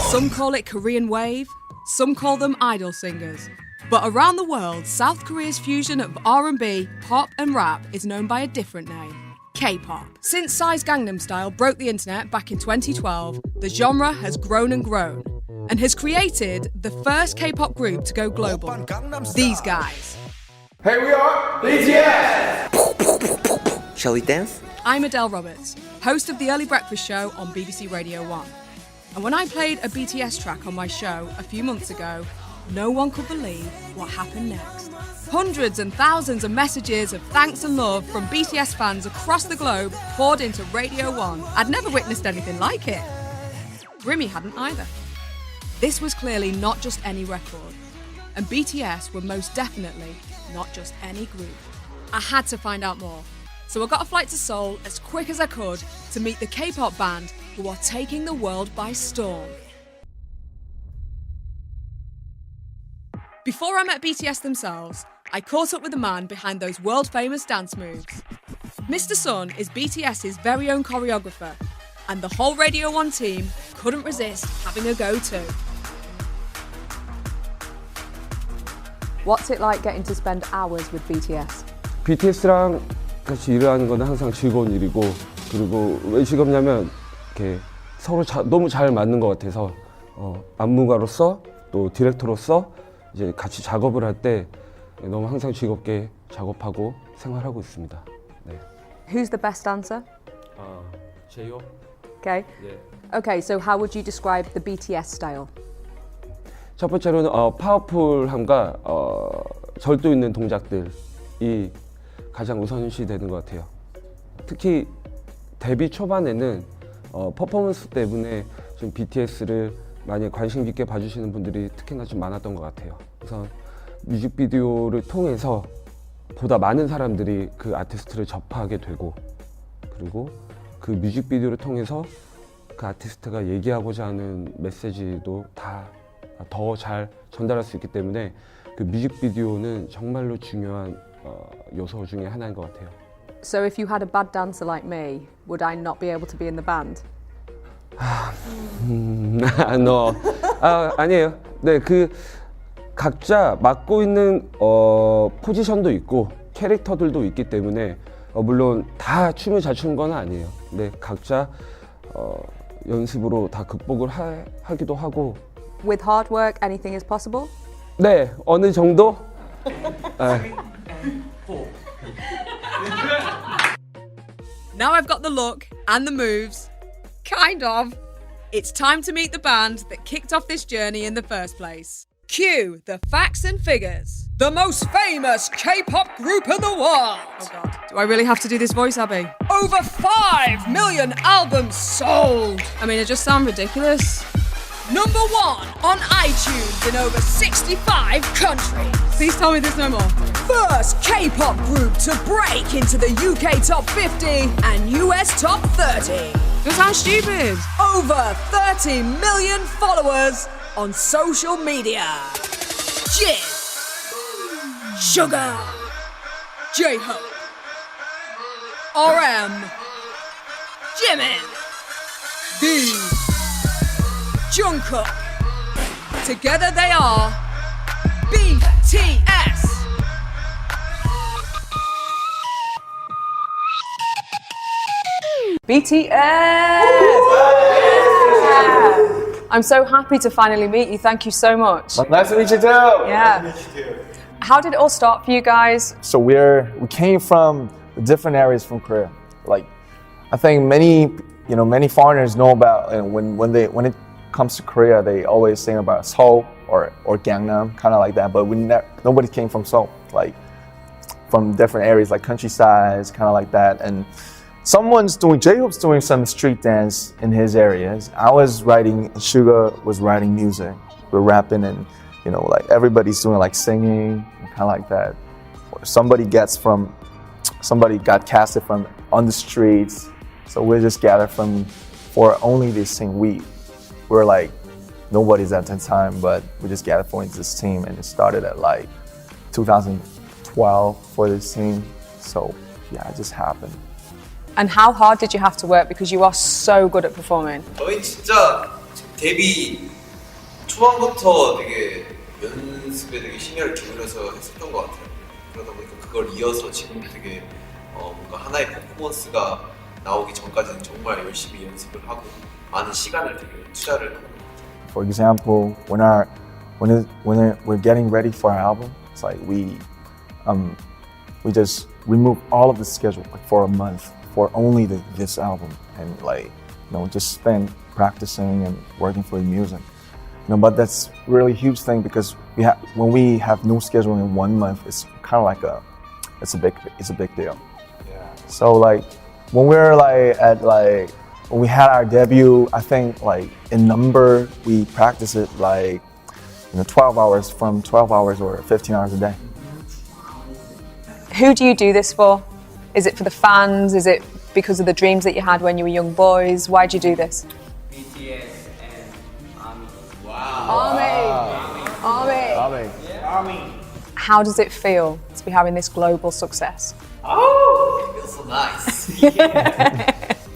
Some call it Korean wave, some call them idol singers. But around the world, South Korea's fusion of R&B, pop and rap is known by a different name, K-pop. Since Psy's Gangnam Style broke the internet back in 2012, the genre has grown and grown and has created the first K-pop group to go global, these guys. Hey, we are BTS! Shall we dance? I'm Adele Roberts, host of The Early Breakfast Show on BBC Radio 1. And when I played a BTS track on my show a few months ago, no one could believe what happened next. Hundreds and thousands of messages of thanks and love from BTS fans across the globe poured into Radio 1. I'd never witnessed anything like it. Grimmy hadn't either. This was clearly not just any record, and BTS were most definitely not just any group. I had to find out more, so I got a flight to Seoul as quick as I could to meet the K-pop band who are taking the world by storm. Before I met BTS themselves, I caught up with the man behind those world-famous dance moves. Mr. Sun is BTS's very own choreographer, and the whole Radio 1 team couldn't resist having a go too. What's it like getting to spend hours with BTS? BTS랑 같이 일을 하는 건 항상 즐거운 일이고, 그리고 왜 즐겁냐면 이렇게 서로 너무 잘 맞는 것 같아서 안무가로서 또 디렉터로서 이제 같이 작업을 할 때 너무 항상 즐겁게 작업하고 생활하고 있습니다. 네. Who's the best dancer? 제이홉. Okay. 예. Okay, so how would you describe the BTS style? 첫 번째로는 파워풀함과 절도 있는 동작들이 가장 우선시 되는 것 같아요. 특히 데뷔 초반에는 퍼포먼스 때문에 좀 BTS를 많이 관심 깊게 봐주시는 분들이 특히나 좀 많았던 것 같아요. 우선 뮤직비디오를 통해서 보다 많은 사람들이 그 아티스트를 접하게 되고, 그리고 그 뮤직비디오를 통해서 그 아티스트가 얘기하고자 하는 메시지도 다 더 잘 전달할 수 있기 때문에 그 뮤직비디오는 정말로 중요한 요소 중에 하나인 것 같아요. So if you had a bad dancer like me, would I not be able to be in the band? No. 아니에요. 네, 그 각자 맡고 있는 포지션도 있고 캐릭터들도 있기 때문에 물론 다 춤을 잘 추는 건 아니에요. 근데 각자 연습으로 다 극복을 하기도 하고. With hard work, anything is possible? 네, 어느 정도? Now I've got the look and the moves, kind of. It's time to meet the band that kicked off this journey in the first place. Cue the facts and figures. The most famous K-pop group in the world. Oh God, do I really have to do this voice, Abby? Over 5 million albums sold. I mean, it just sounds ridiculous. Number 1 on iTunes in over 65 countries. Please tell me there's no more. First K-pop group to break into the UK Top 50 and US Top 30. That sounds stupid. Over 30 million followers on social media. Jin, Sugar, J-Hope, RM, Jimin, V, Jungkook. Together they are BTS. BTS! I'm so happy to finally meet you. Thank you so much. Nice to meet you too! Yeah. Nice to meet you too. How did it all start for you guys? So we came from different areas from Korea. Like, I think many foreigners know about, and when it comes to Korea, they always think about Seoul or Gangnam, kind of like that. But nobody came from Seoul, like from different areas, like countrysides, kind of like that. And J-Hope's doing some street dance in his areas. I was writing, Suga was writing music. We're rapping, and like everybody's doing like singing, kind of like that. Or somebody got casted from on the streets, so we just gathered for only this thing. We're like nobody's at that time, but we just gathered for this team, and it started at like 2012 for this team. So yeah, it just happened. And how hard did you have to work because you are so good at performing? 저희 진짜 데뷔 초반부터 되게 연습에 되게 신경을 기울여서 했었던 것 같아요. 그러다 보니까 그걸 이어서 지금 되게 뭔가 하나의 퍼포먼스가 나오기 전까지는 정말 열심히 연습을 하고 많은 시간을 되게 투자를 하는 것 같아요. For example, when we're getting ready for our album, it's like we just remove all of the schedule like for a month for only this album, and just spend practicing and working for the music. But that's really huge thing because when we have no schedule in 1 month, it's kind of like it's a big deal. Yeah. So when we're when we had our debut, I think in number we practice it 12 hours or 15 hours a day. Who do you do this for? Is it for the fans? Is it because of the dreams that you had when you were young boys? Why do you do this? BTS and ARMY. Army. How does it feel to be having this global success? Oh, it feels so nice.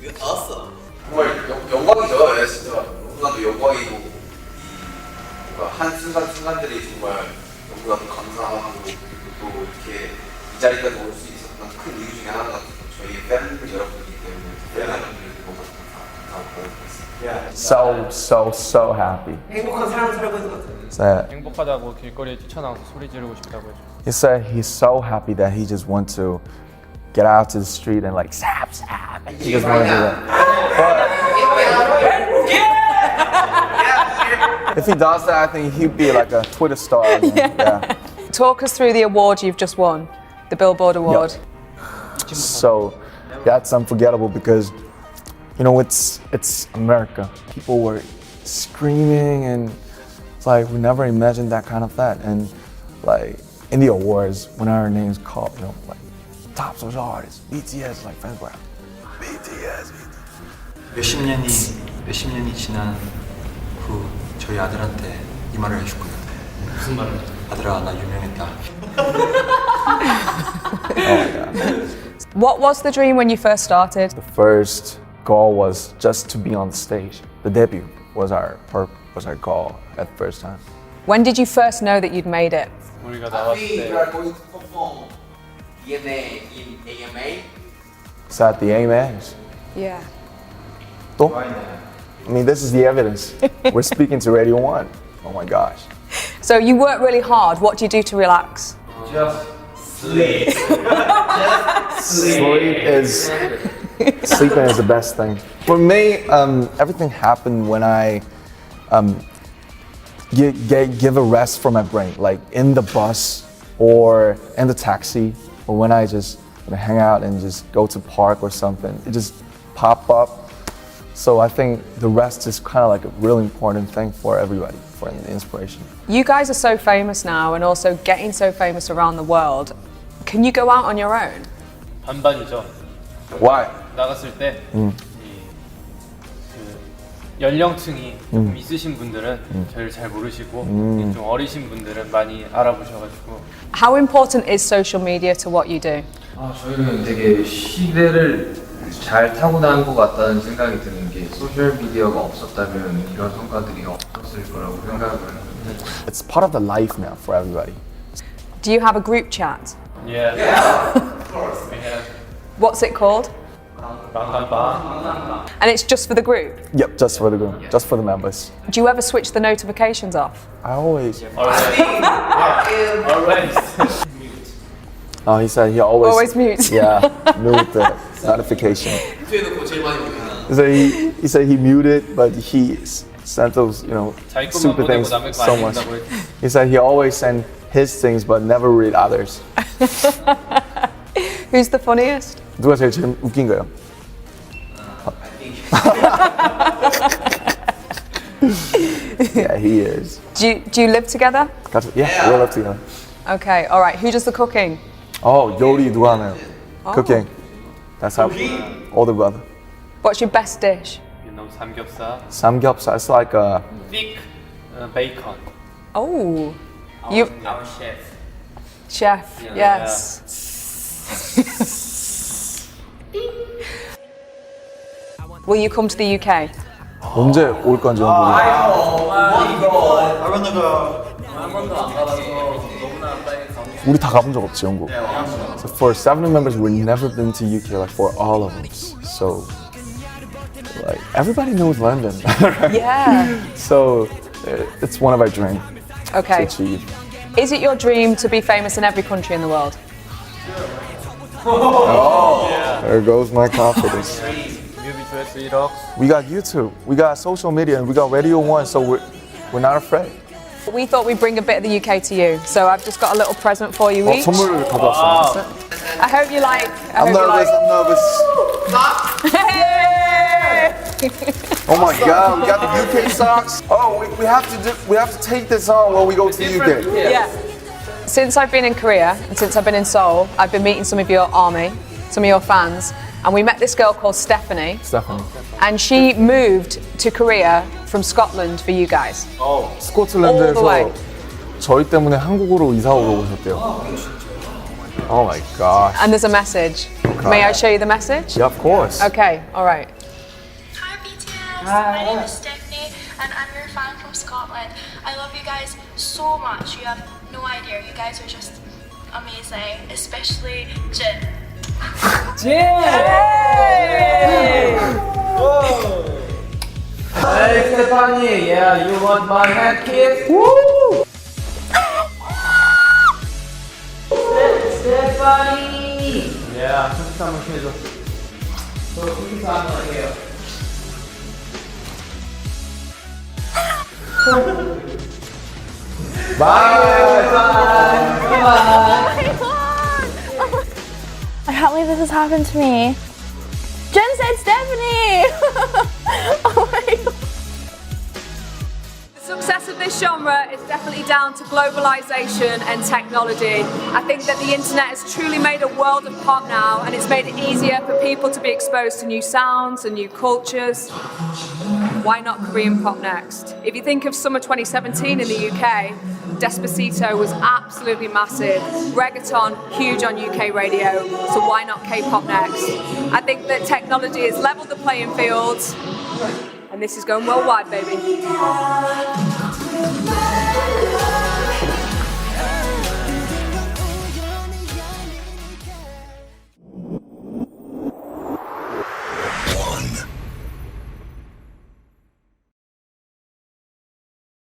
It's awesome. 정말 영광이죠. 진짜 너무나도 영광이고 뭔가 한순간순간들이 정말 너무나도 감사하고 또 이렇게 이 자리까지 올 수 있었던 큰 이유 중에 하나가 저희 팬들 여러분이기 때문에 팬 여러분들께 너무 감사하고 So happy. 행복한 삶을 살고 있는 것 같아요. So 행복하다고 길거리에 뛰쳐나와서 소리 지르고 싶다고 해줘. he said he's so happy that he just wants to get out to the street and sap. He just want to do that. But if he does that, I think he'd be like a Twitter star. Yeah. Talk us through the award you've just won, the Billboard Award. So that's unforgettable because it's America. People were screaming and it's we never imagined that kind of that. And in the awards, when our name's called, top social artists, BTS, fans were BTS. 몇십 년이 지난 후 저희 아들한테 이 말을 해줬거든요. 무슨 말을? 아들아, 나 유명했다. What was the dream when you first started? The first goal was just to be on the stage. The debut was our goal at the first time. When did you first know that you'd made it? 우리가 I 나왔을 think we 때 are going to perform DNA in AMA. It's at the AMAs. Yeah. 또? I mean, this is the evidence. We're speaking to Radio 1. Oh my gosh. So you work really hard. What do you do to relax? Just sleep. Sleeping is the best thing. For me, everything happened when I give a rest for my brain, in the bus or in the taxi, or when I just hang out and just go to park or something. It just pop up. So I think the rest is kind of a really important thing for everybody, for an inspiration. You guys are so famous now and also getting so famous around the world. Can you go out on your own? 반반이죠. Why? 나갔을 때 연령층이 좀 있으신 분들은 저를 잘 모르시고 좀 어리신 분들은 많이 알아보셔가지고. How important is social media to what you do? 저희는 되게 시대를 잘 타고난 것 같다는 생각이 드는 게 소셜 미디어가 없었다면 이런 성과들이 없었을 거라고 생각을 합니다. It's part of the life now for everybody. Do you have a group chat? Yeah. Of course. We have. What's it called? 방방방. And it's just for the group? Yep, just for the group, just for the members. Do you ever switch the notifications off? I always. Always. Oh, he said he always mute. Yeah, mute the notification. 트위터놓고 제일 많이 보면 So he said he muted, but he sent those 자기 것만 stupid 보내고 things 남의 거 so 안 much. 읽는다고 했지. He said he always sent his things, but never read others. Who's the funniest? 누가 제일 웃긴 거예요? Yeah, he is. Do you live together? Yeah, we live together. Okay, all right. Who does the cooking? Oh, 요리 누가 하나요? Cooking. That's our older brother. What's your best dish? 삼겹살. Samgyeopsal. It's like a Thick bacon. Oh, you Our chef. chef. Yes. Will you come to the UK? 언제 올 건지 모르겠어요. 우리 다 가본 적 없지, 영국. So for 7 members, we've never been to UK, like for all of us. So like everybody knows London, right? Yeah. So it's one of our dreams to Okay. achieve. Is it your dream to be famous in every country in the world? There goes my confidence. 뮤비 조회수 1억. We got YouTube, we got social media, and we got Radio 1, so we're not afraid. We thought we'd bring a bit of the UK to you, so I've just got a little present for you each. 선물을 가져왔어요. I hope you like. I'm nervous. Oh my God, we got the UK socks. Oh, we have to take this on when we go to the UK. Yeah. Since I've been in Korea and since I've been in Seoul, I've been meeting some of your army, some of your fans, and we met this girl called Stephanie, and she moved to Korea from Scotland for you guys. All the 스코틀랜드에서 way. 저희 때문에 한국으로 이사 오고 오셨대요. Oh my gosh. And there's a message. May I show you the message? Yeah, of course. Okay, all right. Hi BTS, my name is Stephanie and I'm your fan from Scotland. I love you guys so much. You have no idea. You guys are just amazing, especially Jin. Hey Stephanie, yeah, you want my hand kiss? Stephanie! Yeah, 손짓 한번 해줘. 저 손짓 한번 해요. I can't believe this has happened to me. Jen said Stephanie! Oh my god. The success of this genre is definitely down to globalization and technology. I think that the internet has truly made a world of pop now, and it's made it easier for people to be exposed to new sounds and new cultures. Why not Korean pop next? If you think of summer 2017 in the UK, Despacito was absolutely massive. Reggaeton, huge on UK radio. So why not K-pop next? I think that technology has leveled the playing field, and this is going worldwide, baby.